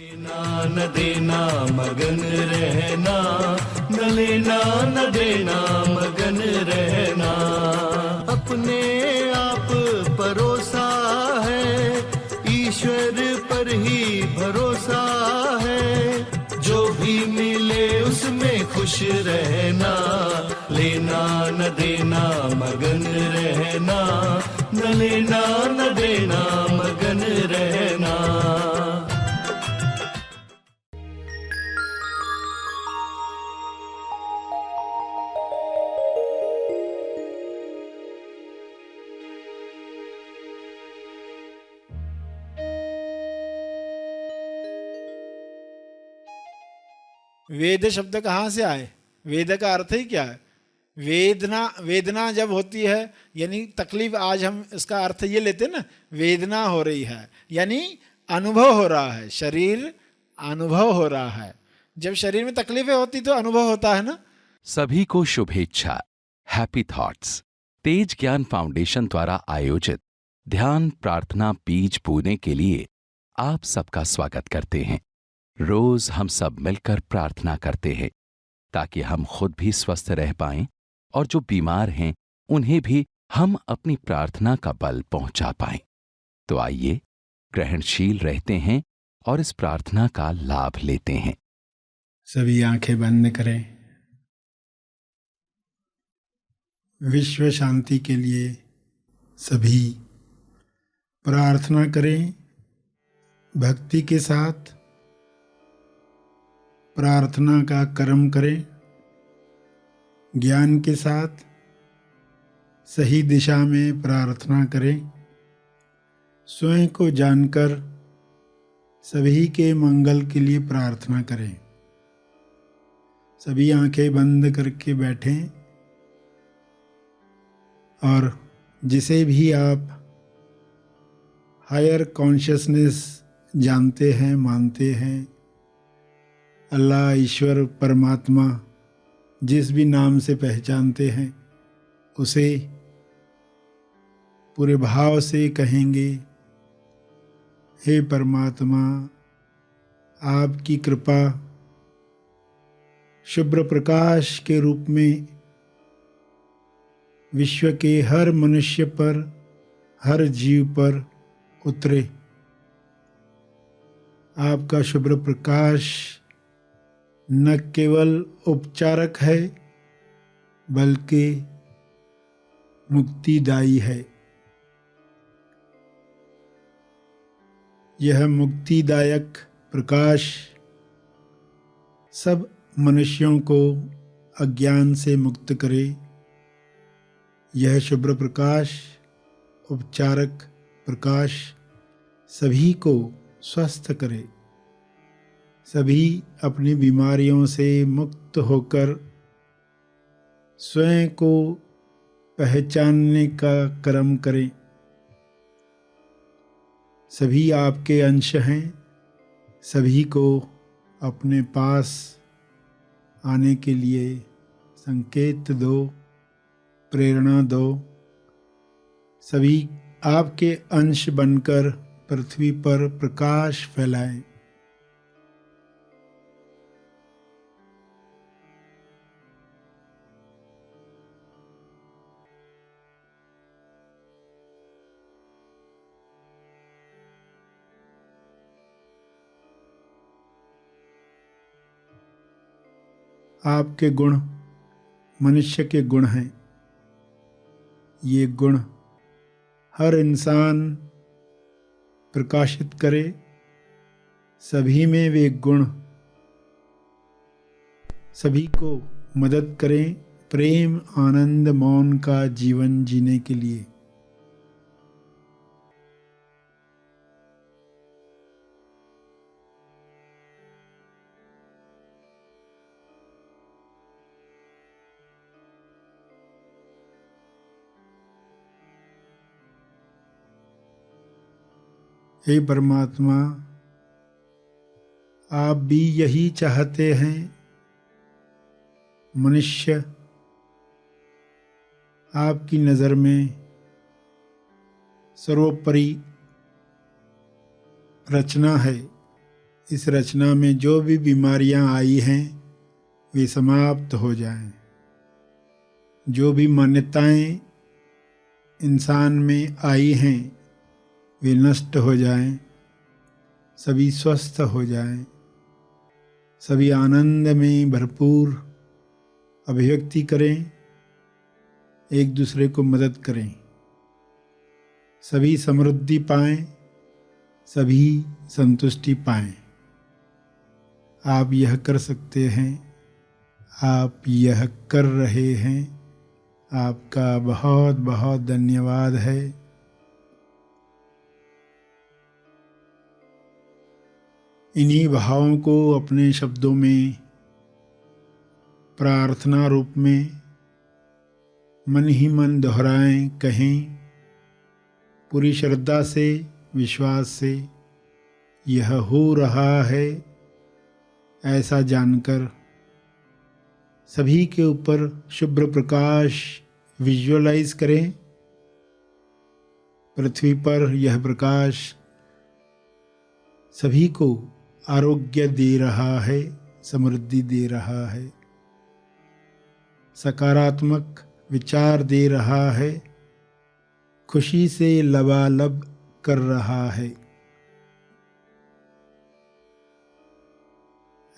लेना न देना मगन रहना, न लेना न देना मगन रहना। अपने आप परोसा है, ईश्वर पर ही भरोसा है। जो भी मिले उसमें खुश रहना, लेना न देना मगन रहना, न लेना न देना मगन रहना। वेद शब्द कहाँ से आए? वेद का अर्थ ही क्या है? वेदना, वेदना जब होती है यानी तकलीफ, आज हम इसका अर्थ ये लेते हैं ना, वेदना हो रही है यानी अनुभव हो रहा है, शरीर अनुभव हो रहा है। जब शरीर में तकलीफें होती तो अनुभव होता है ना। सभी को शुभेच्छा। हैप्पी थॉट्स तेज ज्ञान फाउंडेशन द्वारा आयोजित ध्यान प्रार्थना बीज बोने के लिए आप सबका स्वागत करते हैं। रोज हम सब मिलकर प्रार्थना करते हैं ताकि हम खुद भी स्वस्थ रह पाएं और जो बीमार हैं उन्हें भी हम अपनी प्रार्थना का बल पहुंचा पाएं। तो आइए ग्रहणशील रहते हैं और इस प्रार्थना का लाभ लेते हैं। सभी आंखें बंद करें। विश्व शांति के लिए सभी प्रार्थना करें। भक्ति के साथ प्रार्थना का कर्म करें। ज्ञान के साथ सही दिशा में प्रार्थना करें। स्वयं को जानकर सभी के मंगल के लिए प्रार्थना करें। सभी आंखें बंद करके बैठें और जिसे भी आप हायर कॉन्शियसनेस जानते हैं, मानते हैं, अल्लाह, ईश्वर, परमात्मा, जिस भी नाम से पहचानते हैं, उसे पूरे भाव से कहेंगे, हे परमात्मा, आपकी कृपा शुभ्र प्रकाश के रूप में विश्व के हर मनुष्य पर, हर जीव पर उतरे। आपका शुभ्र प्रकाश न केवल उपचारक है बल्कि मुक्तिदायी है। यह मुक्तिदायक प्रकाश सब मनुष्यों को अज्ञान से मुक्त करे। यह शुभ्र प्रकाश, उपचारक प्रकाश सभी को स्वस्थ करे। सभी अपनी बीमारियों से मुक्त होकर स्वयं को पहचानने का कर्म करें। सभी आपके अंश हैं। सभी को अपने पास आने के लिए संकेत दो, प्रेरणा दो। सभी आपके अंश बनकर पृथ्वी पर प्रकाश फैलाएं। आपके गुण मनुष्य के गुण हैं। ये गुण हर इंसान प्रकाशित करे। सभी में वे गुण सभी को मदद करें प्रेम, आनंद, मौन का जीवन जीने के लिए। हे परमात्मा, आप भी यही चाहते हैं। मनुष्य आपकी नज़र में सर्वोपरि रचना है। इस रचना में जो भी बीमारियां आई हैं वे समाप्त हो जाएं। जो भी मान्यताएं इंसान में आई हैं वे नष्ट हो जाएं। सभी स्वस्थ हो जाएं। सभी आनंद में भरपूर अभिव्यक्ति करें। एक दूसरे को मदद करें। सभी समृद्धि पाएं। सभी संतुष्टि पाएं। आप यह कर सकते हैं। आप यह कर रहे हैं। आपका बहुत बहुत धन्यवाद है। इन्हीं भावों को अपने शब्दों में प्रार्थना रूप में मन ही मन दोहराएं, कहें पूरी श्रद्धा से, विश्वास से। यह हो रहा है ऐसा जानकर सभी के ऊपर शुभ्र प्रकाश विजुअलाइज करें। पृथ्वी पर यह प्रकाश सभी को आरोग्य दे रहा है, समृद्धि दे रहा है, सकारात्मक विचार दे रहा है, खुशी से लबालब कर रहा है।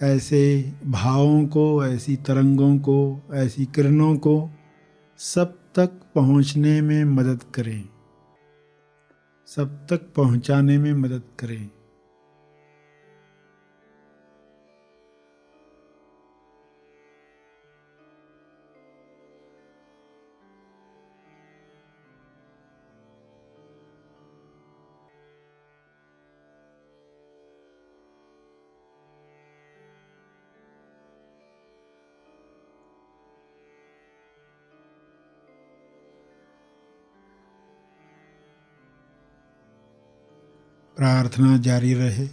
ऐसे भावों को, ऐसी तरंगों को, ऐसी किरणों को सब तक पहुंचने में मदद करें, सब तक पहुंचाने में मदद करें। प्रार्थना जारी रहे।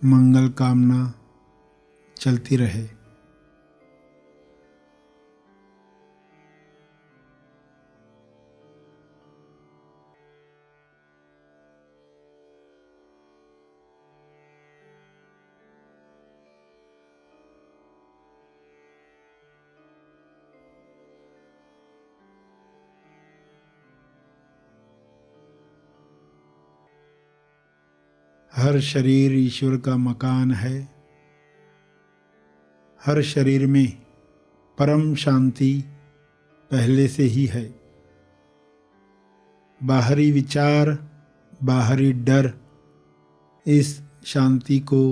मंगल कामना चलती रहे। हर शरीर ईश्वर का मकान है। हर शरीर में परम शांति पहले से ही है। बाहरी विचार, बाहरी डर इस शांति को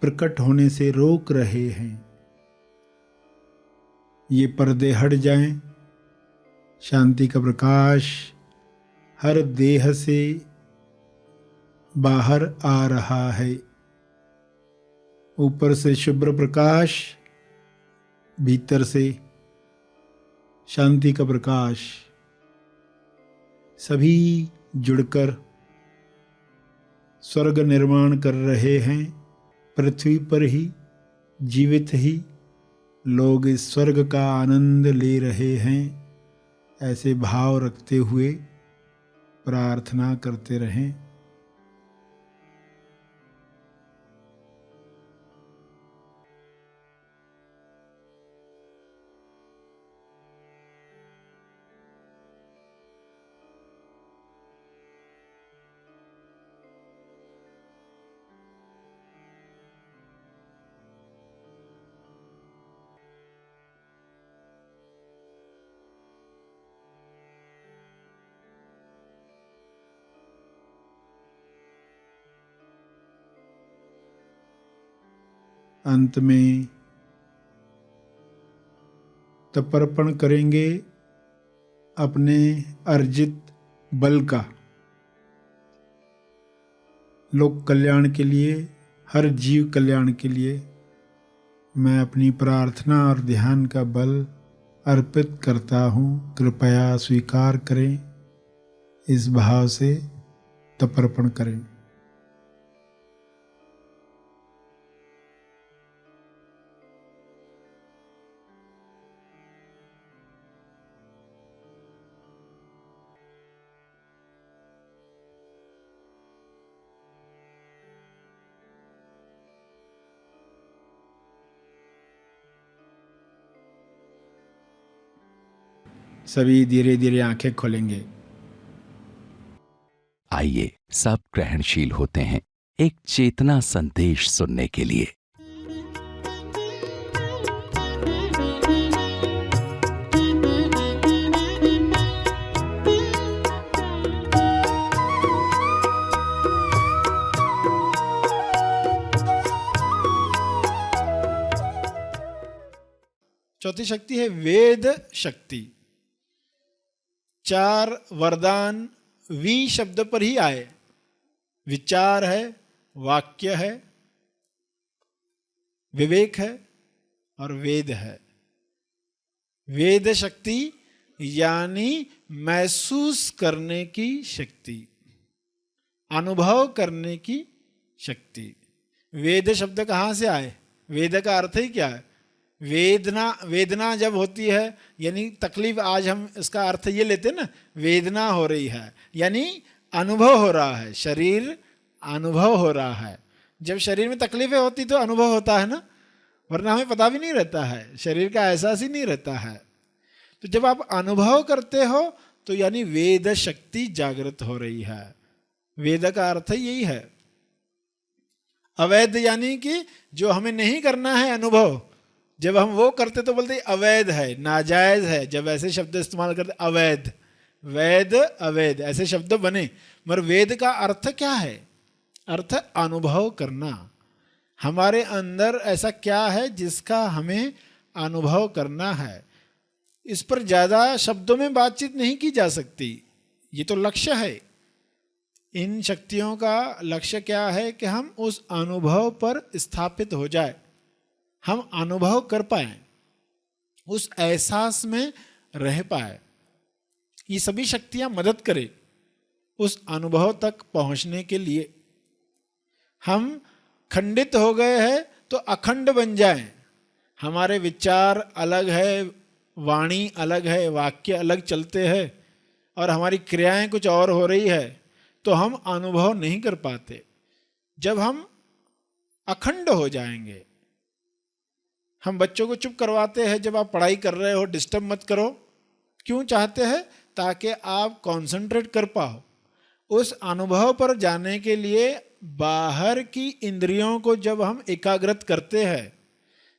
प्रकट होने से रोक रहे हैं। ये पर्दे हट जाएं। शांति का प्रकाश हर देह से बाहर आ रहा है। ऊपर से शुभ्र प्रकाश, भीतर से शांति का प्रकाश, सभी जुड़कर स्वर्ग निर्माण कर रहे हैं। पृथ्वी पर ही, जीवित ही लोग इस स्वर्ग का आनंद ले रहे हैं। ऐसे भाव रखते हुए प्रार्थना करते रहें। अंत में तर्पण करेंगे अपने अर्जित बल का, लोक कल्याण के लिए, हर जीव कल्याण के लिए। मैं अपनी प्रार्थना और ध्यान का बल अर्पित करता हूँ, कृपया स्वीकार करें। इस भाव से तर्पण करें। सभी धीरे धीरे आंखें खोलेंगे। आइए सब ग्रहणशील होते हैं एक चेतना संदेश सुनने के लिए। चौथी शक्ति है वेद शक्ति। 4 वरदान वी शब्द पर ही आए। विचार है, वाक्य है, विवेक है और वेद है। वेद शक्ति यानी महसूस करने की शक्ति, अनुभव करने की शक्ति। वेद शब्द कहाँ से आए? वेद का अर्थ ही क्या है? वेदना जब होती है यानी तकलीफ, आज हम इसका अर्थ ये लेते हैं ना, वेदना हो रही है यानी अनुभव हो रहा है, शरीर अनुभव हो रहा है। जब शरीर में तकलीफें होती तो अनुभव होता है ना, वरना हमें पता भी नहीं रहता है, शरीर का एहसास ही नहीं रहता है। तो जब आप अनुभव करते हो तो यानी वेद शक्ति जागृत हो रही है। वेद का अर्थ यही है। अवैध यानी कि जो हमें नहीं करना है अनुभव, जब हम वो करते तो बोलते अवैध है, नाजायज है। जब ऐसे शब्द इस्तेमाल करते अवैध, वैध, अवैध, ऐसे शब्द बने। मगर वेद का अर्थ क्या है? अर्थ अनुभव करना। हमारे अंदर ऐसा क्या है जिसका हमें अनुभव करना है। इस पर ज्यादा शब्दों में बातचीत नहीं की जा सकती। ये तो लक्ष्य है। इन शक्तियों का लक्ष्य क्या है कि हम उस अनुभव पर स्थापित हो जाए, हम अनुभव कर पाए, उस एहसास में रह पाए। ये सभी शक्तियां मदद करें उस अनुभव तक पहुंचने के लिए। हम खंडित हो गए हैं तो अखंड बन जाएं। हमारे विचार अलग है, वाणी अलग है, वाक्य अलग चलते हैं और हमारी क्रियाएं कुछ और हो रही है तो हम अनुभव नहीं कर पाते। जब हम अखंड हो जाएंगे, हम बच्चों को चुप करवाते हैं, जब आप पढ़ाई कर रहे हो डिस्टर्ब मत करो, क्यों चाहते हैं? ताकि आप कंसंट्रेट कर पाओ। उस अनुभव पर जाने के लिए बाहर की इंद्रियों को जब हम एकाग्रत करते हैं,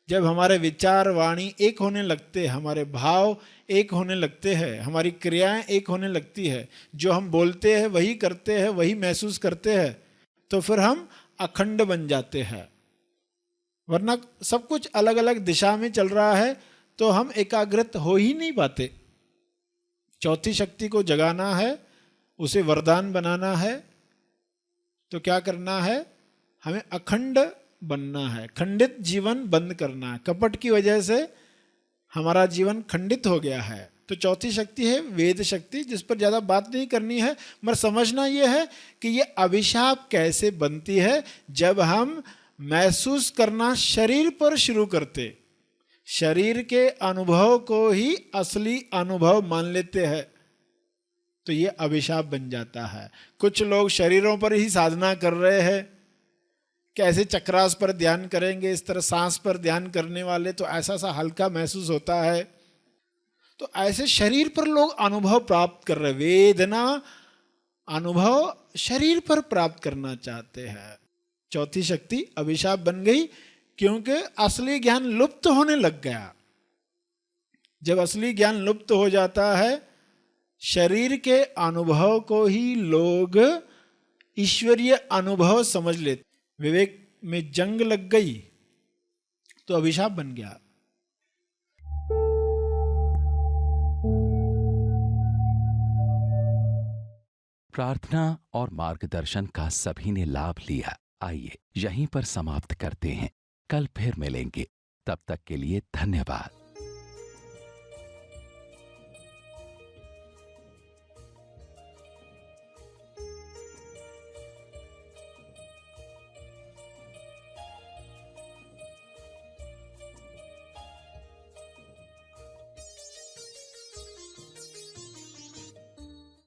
जब हमारे विचार वाणी एक होने लगते हैं, हमारे भाव एक होने लगते हैं, हमारी क्रियाएं एक होने लगती है, जो हम बोलते हैं वही करते हैं, वही महसूस करते हैं, तो फिर हम अखंड बन जाते हैं। वरना सब कुछ अलग अलग दिशा में चल रहा है तो हम एकाग्रत हो ही नहीं पाते। चौथी शक्ति को जगाना है, उसे वरदान बनाना है, तो क्या करना है? हमें अखंड बनना है, खंडित जीवन बंद करना है। कपट की वजह से हमारा जीवन खंडित हो गया है। तो चौथी शक्ति है वेद शक्ति, जिस पर ज़्यादा बात नहीं करनी है, मगर समझना यह है कि ये अभिशाप कैसे बनती है। जब हम महसूस करना शरीर पर शुरू करते, शरीर के अनुभव को ही असली अनुभव मान लेते हैं, तो ये अभिशाप बन जाता है। कुछ लोग शरीरों पर ही साधना कर रहे हैं, कैसे चक्रास पर ध्यान करेंगे, इस तरह सांस पर ध्यान करने वाले तो ऐसा सा हल्का महसूस होता है। तो ऐसे शरीर पर लोग अनुभव प्राप्त कर रहे, वेदना अनुभव शरीर पर प्राप्त करना चाहते हैं। चौथी शक्ति अभिशाप बन गई क्योंकि असली ज्ञान लुप्त होने लग गया। जब असली ज्ञान लुप्त हो जाता है, शरीर के अनुभव को ही लोग ईश्वरीय अनुभव समझ लेते, विवेक में जंग लग गई तो अभिशाप बन गया। प्रार्थना और मार्गदर्शन का सभी ने लाभ लिया। आइए यहीं पर समाप्त करते हैं, कल फिर मिलेंगे। तब तक के लिए धन्यवाद।